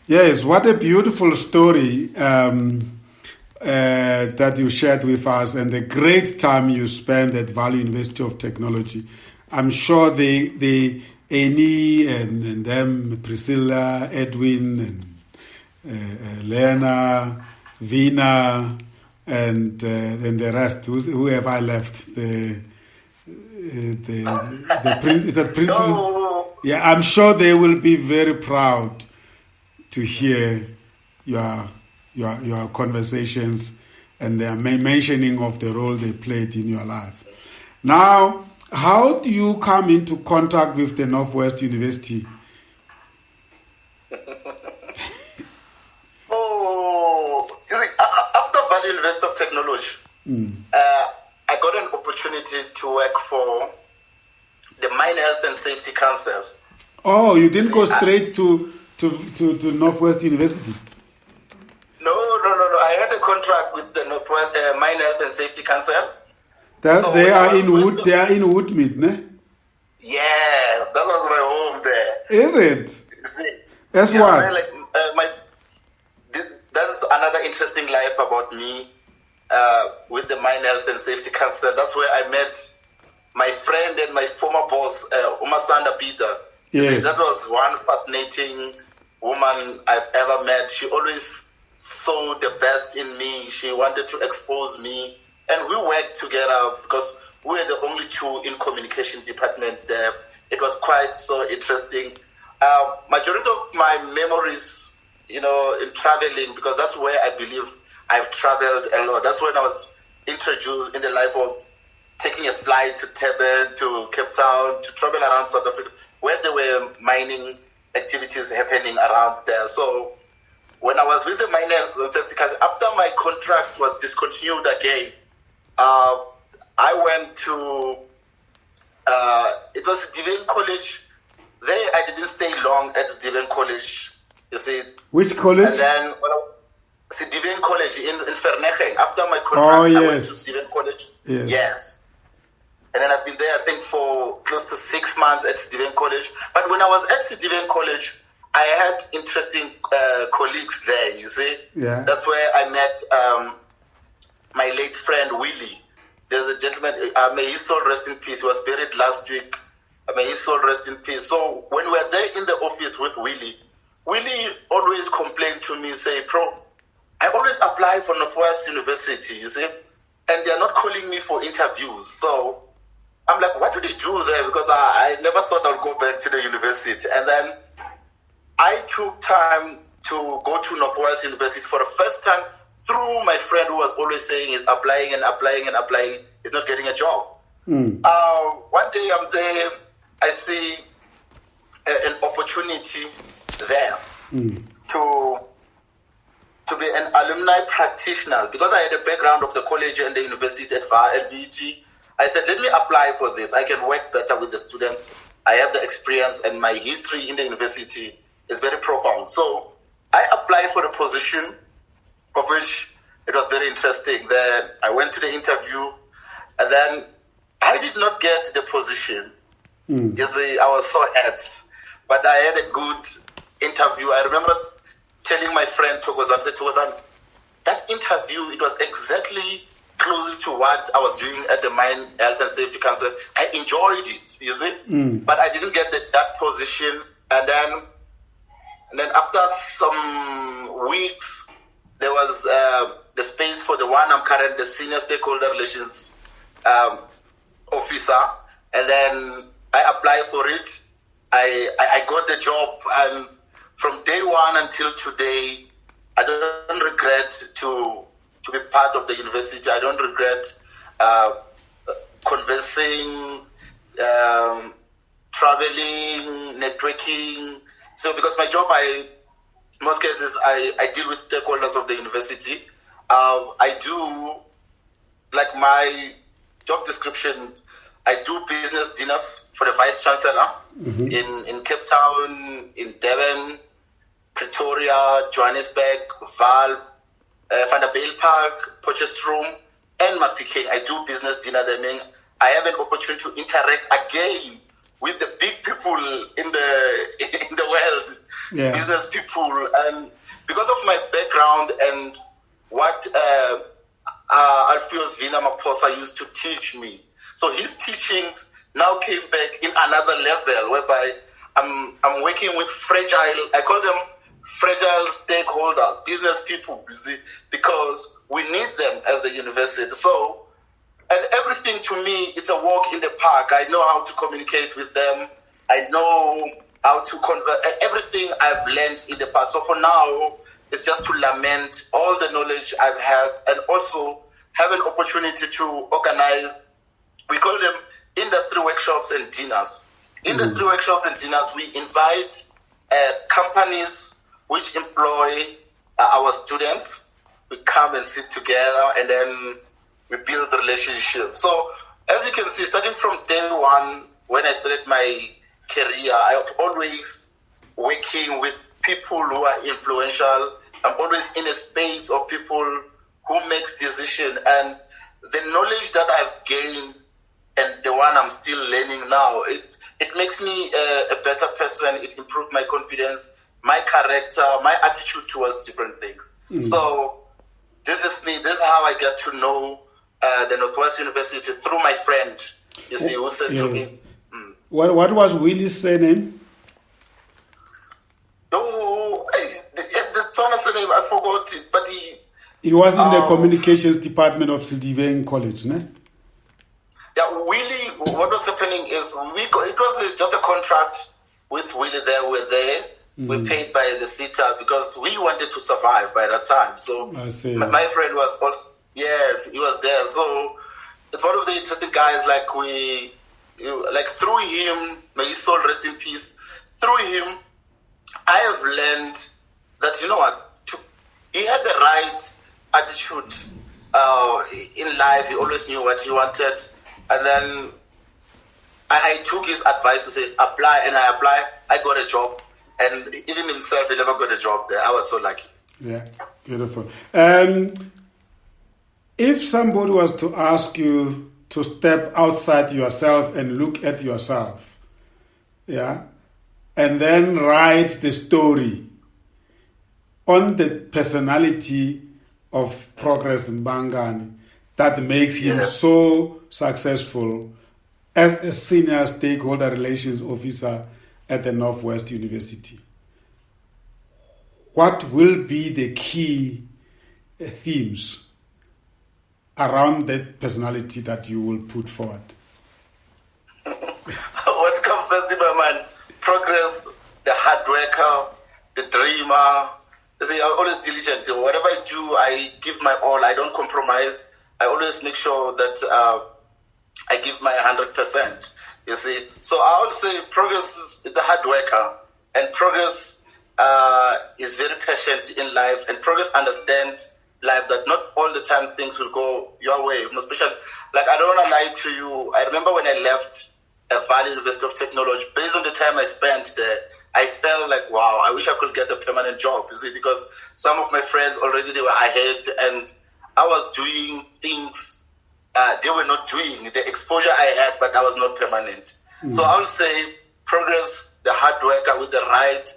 Yes, what a beautiful story that you shared with us, and the great time you spent at Vaal University of Technology. I'm sure the Annie and them, Priscilla, Edwin, and Lena, Vina, and the rest. Who have I left? The is that Principal? No. Yeah, I'm sure they will be very proud to hear your conversations and their mentioning of the role they played in your life. Now, how do you come into contact with the Northwest University? You see, after Vaal University of Technology, I got an opportunity to work for the Mine Health and Safety Council. Oh, you didn't go straight to Northwest University? No. I had a contract with the Northwest Mine Health and Safety Council. They are in Woodmead, ne? Yeah, that was my home there. Is it? See, That's what? That's another interesting life about me with the Mine Health and Safety Council. That's where I met my friend and my former boss, Umasanda Peter. Yes. See, that was one fascinating woman I've ever met. She always saw the best in me. She wanted to expose me. And we worked together because we were the only two in communication department there. It was quite so interesting. Majority of my memories, in traveling, because that's where I believe I've traveled a lot. That's when I was introduced in the life of taking a flight to Durban, to Cape Town, to travel around South Africa, where there were mining activities happening around there. So when I was with the Mine Health and Safety Council, after my contract was discontinued again, I went to, it was Divine College. There I didn't stay long at Divine College, you see. Which college? And then, Divine College in Verneging. After my contract, I went to Divine College. Yes. And then I've been there, I think, for close to 6 months at Divine College. But when I was at Divine College, I had interesting colleagues there, you see. Yeah. That's where I met my late friend, Willie. There's a gentleman, may his soul rest in peace. He was buried last week. May his soul rest in peace. So when we were there in the office with Willie always complained to me, say, "Pro, I always apply for Northwest University, you see, and they're not calling me for interviews." So I'm like, what do they do there? Because I never thought I'd go back to the university. And then I took time to go to Northwest University for the first time through my friend who was always saying he's applying and applying and applying. He's not getting a job. One day I'm there, I see an opportunity there to be an alumni practitioner. Because I had a background of the college and the university at Vaal LVT, I said, let me apply for this. I can work better with the students. I have the experience, and my history in the university is very profound. So I applied for the position, of which it was very interesting. Then I went to the interview, and then I did not get the position. You see, I was so hurt. But I had a good interview. I remember telling my friend Thokozan, that interview, it was exactly close to what I was doing at the Mine Health and Safety Council. I enjoyed it, you see, but I didn't get that position. And then after some weeks, there was the space for the one I'm currently the Senior Stakeholder Relations Officer, and then I applied for it. I got the job, and from day one until today, I don't regret to be part of the university. I don't regret conversing, traveling, networking. So because my job, in most cases, I deal with stakeholders of the university. I do, like my job description, I do business dinners for the Vice Chancellor in Cape Town, in Durban, Pretoria, Johannesburg, Vaal, Vanderbilt Park, Potchefstroom, and Mafikeng. I do business dinner there. Meaning I have an opportunity to interact again with the big people in the world. business people. And because of my background and what Alpheus Vina Maposa used to teach me, so his teachings now came back in another level, whereby I'm working with fragile, I call them fragile stakeholders, business people, you see, because we need them as the university. So, and everything to me, it's a walk in the park. I know how to communicate with them. I know how to convert, everything I've learned in the past. So for now, it's just to lament all the knowledge I've had and also have an opportunity to organize, we call them industry workshops and dinners. Industry workshops and dinners, we invite companies which employ our students. We come and sit together and then we build relationships. So as you can see, starting from day one, when I started my career, I was always working with people who are influential. I'm always in a space of people who makes decisions. And the knowledge that I've gained and the one I'm still learning now, it makes me a better person. It improved my confidence, my character, my attitude towards different things. So this is me. This is how I get to know the Northwest University through my friend, you see, who said to me. What was Willie's surname? No, the son's name, I forgot it, but he was in the communications department of Sildiveng College, ne? Yeah, Willie, what was happening is it was just a contract with Willie there. We were there. We paid by the seater because we wanted to survive by that time. So my friend was also, yes, he was there. So it's one of the interesting guys, through him, may his soul rest in peace, through him, I have learned that, you know what, he had the right attitude in life. He always knew what he wanted. And then I took his advice to say, apply, and I applied. I got a job. And even himself, he never got a job there. I was so lucky. Yeah, beautiful. If somebody was to ask you to step outside yourself and look at yourself, yeah, and then write the story on the personality of Progress Mpangane that makes him so successful as a senior stakeholder relations officer at the Northwest University, what will be the key themes around that personality that you will put forward? What comes first in my mind? Progress, the hard worker, the dreamer. You see, I'm always diligent. Whatever I do, I give my all. I don't compromise. I always make sure that I give my 100%. You see, so I would say Progress is a hard worker, and Progress is very patient in life, and Progress understands life that not all the time things will go your way. Especially, like, I don't want to lie to you. I remember when I left Vaal University of Technology, based on the time I spent there, I felt like, wow, I wish I could get a permanent job. You see, because some of my friends already, they were ahead, and I was doing things they were not doing. The exposure I had, but I was not permanent. So I would say Progress, the hard worker with the right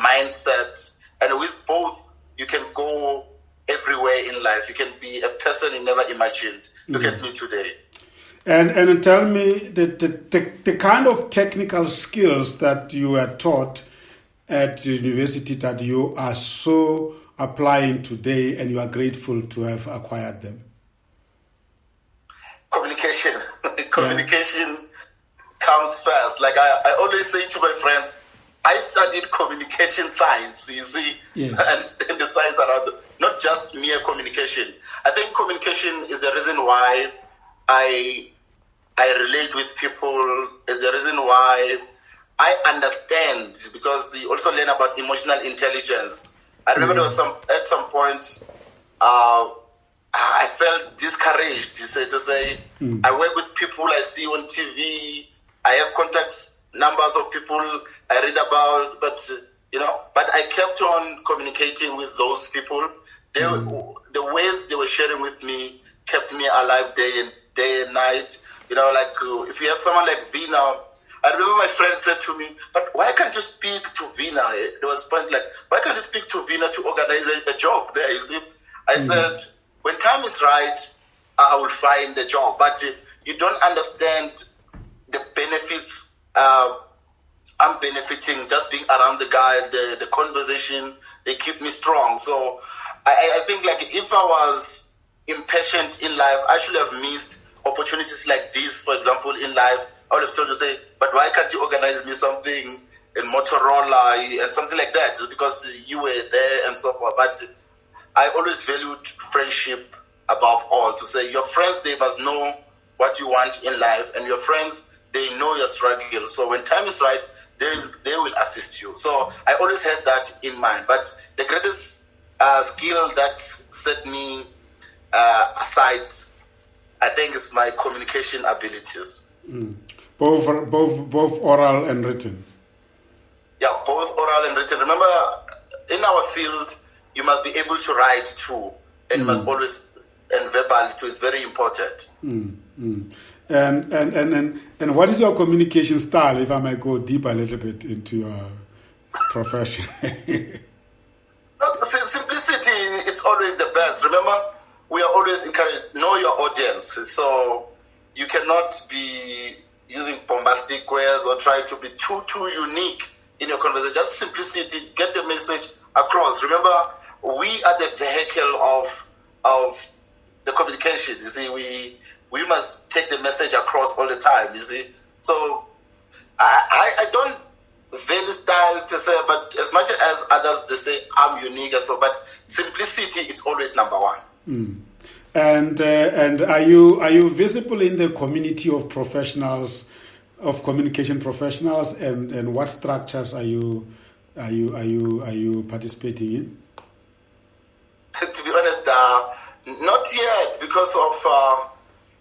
mindset, and with both, you can go everywhere in life. You can be a person you never imagined. Look at me today. And tell me the kind of technical skills that you were taught at the university that you are so applying today, and you are grateful to have acquired them. Communication comes first. Like I always say to my friends, I studied communication science, you see, and the science around it. Not just mere communication. I think communication is the reason why I relate with people, is the reason why I understand, because you also learn about emotional intelligence. I remember there was at some point, I felt discouraged, to say, I work with people I see on TV, I have contact numbers of people I read about, but I kept on communicating with those people. The words they were sharing with me kept me alive day and night. If you have someone like Vina, I remember my friend said to me, but why can't you speak to Vina? There was a point like, why can't you speak to Vina to organize a job there? You see, I said, when time is right, I will find the job. But you don't understand the benefits. I'm benefiting just being around the guys, the conversation, they keep me strong. So I think like if I was impatient in life, I should have missed opportunities like this, for example, in life. I would have told you, say, but why can't you organize me something in Motorola and something like that? Just because you were there and so forth. But I always valued friendship above all. To say your friends, they must know what you want in life, and your friends, they know your struggle. So when time is right, they will assist you. So I always had that in mind. But the greatest skill that set me aside, I think, is my communication abilities. Both oral and written. Yeah, both oral and written. Remember, in our field, you must be able to write too, and you must always, and verbal too. It's very important. And what is your communication style? If I might go deeper a little bit into your profession. Simplicity, it's always the best. Remember, we are always encouraged, know your audience. So you cannot be using bombastic words or try to be too unique in your conversation. Just simplicity, get the message across. Remember, we are the vehicle of the communication. You see, we must take the message across all the time, you see. So I don't value style per se, but as much as others, they say I'm unique and so, but simplicity is always number one. And are you visible in the community of professionals, of communication professionals, and what structures are you participating in? To be honest, not yet because of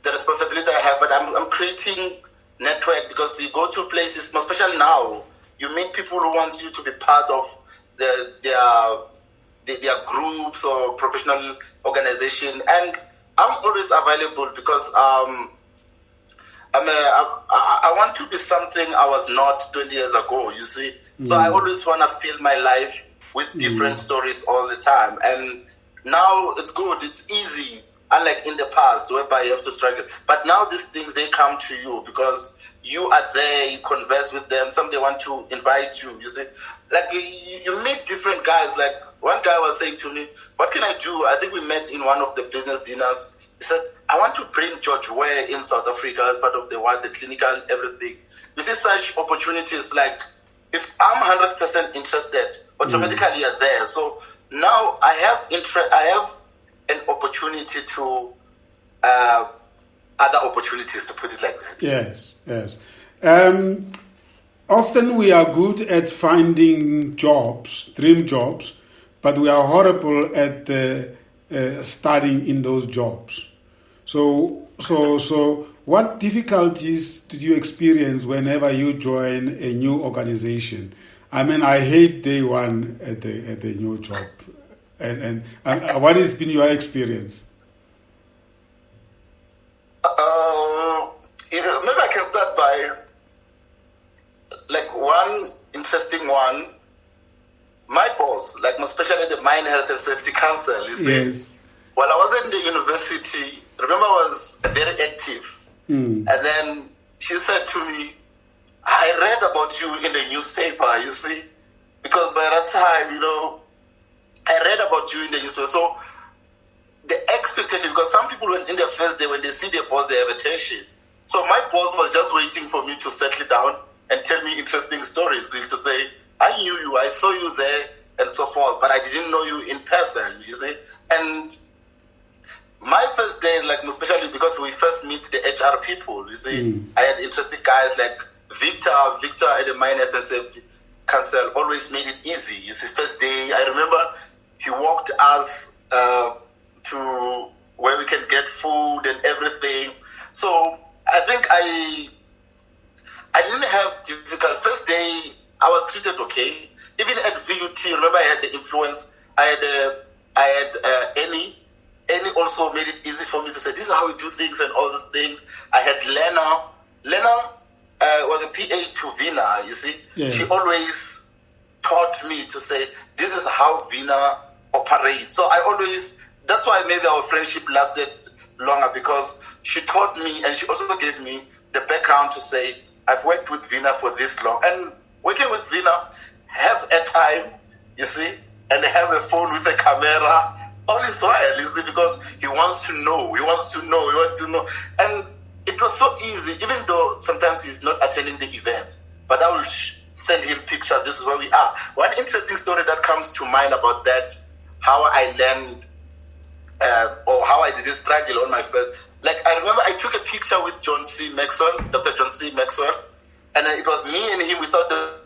the responsibility I have, but I'm creating network, because you go to places, especially now, you meet people who want you to be part of their groups or professional organization, and I'm always available because I want to be something I was not 20 years ago, you see. So I always want to fill my life with different stories all the time, and now it's good, it's easy, unlike in the past whereby you have to struggle. But now these things, they come to you because you are there, you converse with them, some they want to invite you, you see. Like you meet different guys. Like one guy was saying to me, what can I do? I think we met in one of the business dinners. He said, I want to bring George Ware in South Africa as part of the clinical and everything. You see such opportunities, like if I'm 100% interested, automatically you're there. So now I have an opportunity to other opportunities, to put it like that. Yes. Often we are good at finding jobs, dream jobs, but we are horrible at studying in those jobs. So what difficulties did you experience whenever you join a new organization? I mean, I hate day one at the new job. And what has been your experience? Maybe I can start by like one interesting one. My boss, like especially the Mine Health and Safety Council, you see. Yes. While I was in the university, remember I was very active. And then she said to me, I read about you in the newspaper, you see. Because by that time, I read about you in the newspaper. So the expectation, because some people, in their first day, when they see their boss, they have attention. So my boss was just waiting for me to settle down and tell me interesting stories, to say, I knew you, I saw you there, and so forth, but I didn't know you in person, you see. And my first day, like especially because we first meet the HR people, you see, I had interesting guys like Victor at the Mine Health and Safety Council always made it easy. You see, first day, I remember he walked us to where we can get food and everything. So I think I didn't have difficult. First day, I was treated okay. Even at VUT, remember I had the influence. I had Annie. Annie also made it easy for me to say, this is how we do things and all these things. I had Lena, was a PA to Vina, you see. Yes. She always taught me to say, this is how Vina operates. So that's why maybe our friendship lasted longer, because she taught me and she also gave me the background to say, I've worked with Vina for this long. And working with Vina, have a time, you see, and have a phone with a camera, all is well, you see, because he wants to know. And it was so easy, even though sometimes he's not attending the event, but I will send him pictures. This is where we are. One interesting story that comes to mind about that, how I learned or how I didn't struggle on my first. Like, I remember I took a picture with Dr. John C. Maxwell, and it was me and him without the